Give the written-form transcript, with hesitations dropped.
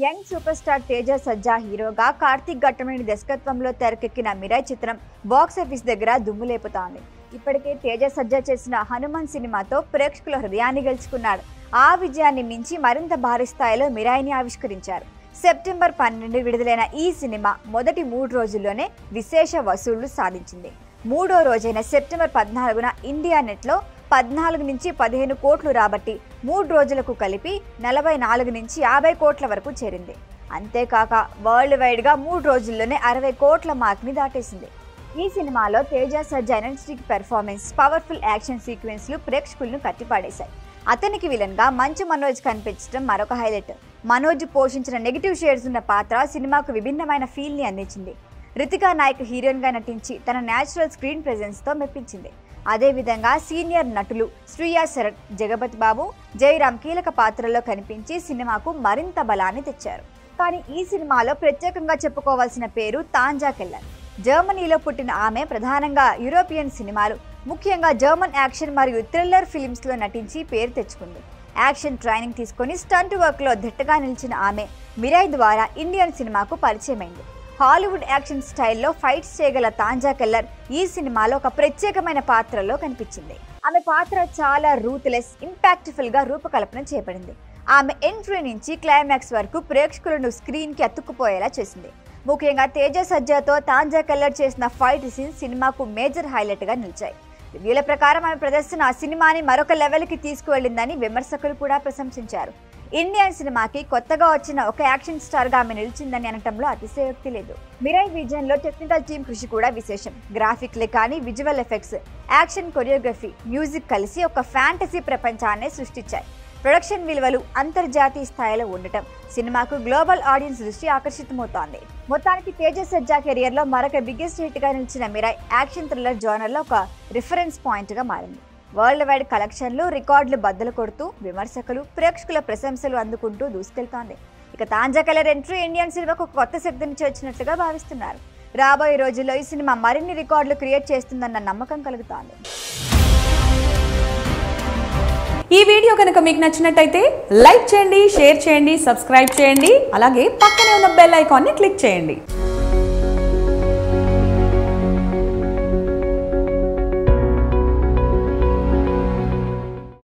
Young super star Teja సజ్జా హీరోగా కార్తిక్ ఘట్టమనేని దర్శకత్వంలో తెరకెక్కిన మిరాయ్ చిత్రం బాక్సాఫీస్ దగ్గర దుమ్ములేపుతోంది. ఇప్పటికే తేజ సజ్జా చేసిన హనుమాన్ సినిమాతో ప్రేక్షకుల హృదయాన్ని గెలుచుకున్నాడు. ఆ విజయాన్ని మించి మరింత భారీ స్థాయిలో మిరాయ్ని ఆవిష్కరించారు. సెప్టెంబర్ 12 విడుదలైన ఈ సినిమా మొదటి 3 రోజుల్లోనే విశేష వసూళ్లు సాధించింది. మూడో రోజైన సెప్టెంబర్ 14న ఇండియా నెట్లో 14 నుంచి 15 కోట్లు రాబట్టి 3 రోజులకు కలిపి 44 నుంచి 50 కోట్ల వరకు చేరింది. అంతేకాక వరల్డ్ వైడ్ గా 3 రోజుల్లోనే 60 కోట్ల మార్క్ ని దాటేసింది. ఈ సినిమాలో తేజ సజ్జా ఎనర్జెటిక్ పెర్ఫార్మెన్స్, పవర్ఫుల్ యాక్షన్ సీక్వెన్స్లు ప్రేక్షకులను కట్టిపాడేశాయి. అతనికి విలన్ గా మంచు మనోజ్ కనిపించడం మరొక హైలైట్. మనోజ్ పోషించిన నెగిటివ్ షేడ్స్ ఉన్న పాత్ర సినిమాకు విభిన్నమైన ఫీల్ ని అందించింది. రితికా నాయక్ హీరోయిన్ గా నటించి తన న్యాచురల్ స్క్రీన్ ప్రెజెన్స్ తో మెప్పించింది. అదేవిధంగా సీనియర్ నటులు శ్రీయా శరత్, జగపతి బాబు, జయరామ్ కీలక పాత్రల్లో కనిపించి సినిమాకు మరింత బలాన్ని తెచ్చారు. కానీ ఈ సినిమాలో ప్రత్యేకంగా చెప్పుకోవాల్సిన పేరు తాంజా కెల్లర్. జర్మనీలో పుట్టిన ఆమె ప్రధానంగా యూరోపియన్ సినిమాలు, ముఖ్యంగా జర్మన్ యాక్షన్ మరియు థ్రిల్లర్ ఫిలిమ్స్ లో నటించి పేరు తెచ్చుకుంది. యాక్షన్ ట్రైనింగ్ తీసుకుని స్టంట్ వర్క్ లో దిట్టగా నిలిచిన ఆమె మిరాయ్ ద్వారా ఇండియన్ సినిమాకు పరిచయమైంది. హాలీవుడ్ యాక్షన్ స్టైల్లో ఫైట్స్ చేయగల తాంజా కెల్లర్ ఈ సినిమాలో ఒక ప్రత్యేకమైన పాత్రలో కనిపించింది. ఆమె పాత్ర చాలా రూత్లెస్, ఇంపాక్ట్ఫుల్ గా రూపకల్పన చేయబడింది. ఆమె ఎంట్రీ నుంచి క్లైమాక్స్ వరకు ప్రేక్షకులను స్క్రీన్ కి అతుక్కుపోయేలా చేసింది. ముఖ్యంగా తేజ సజ్జాతో తాంజా కెల్లర్ చేసిన ఫైట్ సీన్స్ సినిమాకు మేజర్ హైలైట్ గా నిలిచాయి. రివ్యూల ప్రకారం ఆమె ప్రదర్శన ఆ సినిమాని మరొక లెవెల్ కి తీసుకువెళ్లిందని విమర్శకులు కూడా ప్రశంసించారు. ఇండియన్ సినిమాకి కొత్తగా వచ్చిన ఒక యాక్షన్ స్టార్ గా ఆమె నిలిచిందని అనటంలో అతిశయోక్తి లేదు. మిరాయ్ విజన్లో టెక్నికల్ టీం కృషి కూడా విశేషం. గ్రాఫిక్లే కానీ visual effects, action choreography, music కలిసి ఒక ఫ్యాంటసీ ప్రపంచాన్ని సృష్టించాయి. ప్రొడక్షన్ విలువలు అంతర్జాతీయ స్థాయిలో ఉండటం సినిమాకు గ్లోబల్ ఆడియన్స్ దృష్టి ఆకర్షితమవుతోంది. మొత్తానికి తేజ సజ్జా కెరియర్ లో మరొక బిగ్గెస్ట్ హిట్ గా నిలిచిన మిరాయ్ యాక్షన్ థ్రిల్లర్ జోనర్ లో ఒక రిఫరెన్స్ పాయింట్ గా మారింది. వరల్డ్ వైడ్ కలెక్షన్లు రికార్డులు బద్దలు కొడుతూ విమర్శకులు, ప్రేక్షకుల ప్రశంసలు అందుకుంటూ దూసుకెళ్తోంది. ఇక తాంజా కెల్లర్ ఎంట్రీ ఇండియన్ సినిమాకు ఒక కొత్త శక్తిని చేర్చినట్లుగా భావిస్తున్నారు. రాబోయే రోజుల్లో ఈ సినిమా మరిన్ని రికార్డులు క్రియేట్ చేస్తుందన్న నమ్మకం కలుగుతోంది. ఈ వీడియో కనుక మీకు నచ్చినట్టయితే లైక్ చేయండి, షేర్ చేయండి, సబ్స్క్రైబ్ చేయండి. అలాగే పక్కనే ఉన్న బెల్ ఐకాన్ని క్లిక్ చేయండి.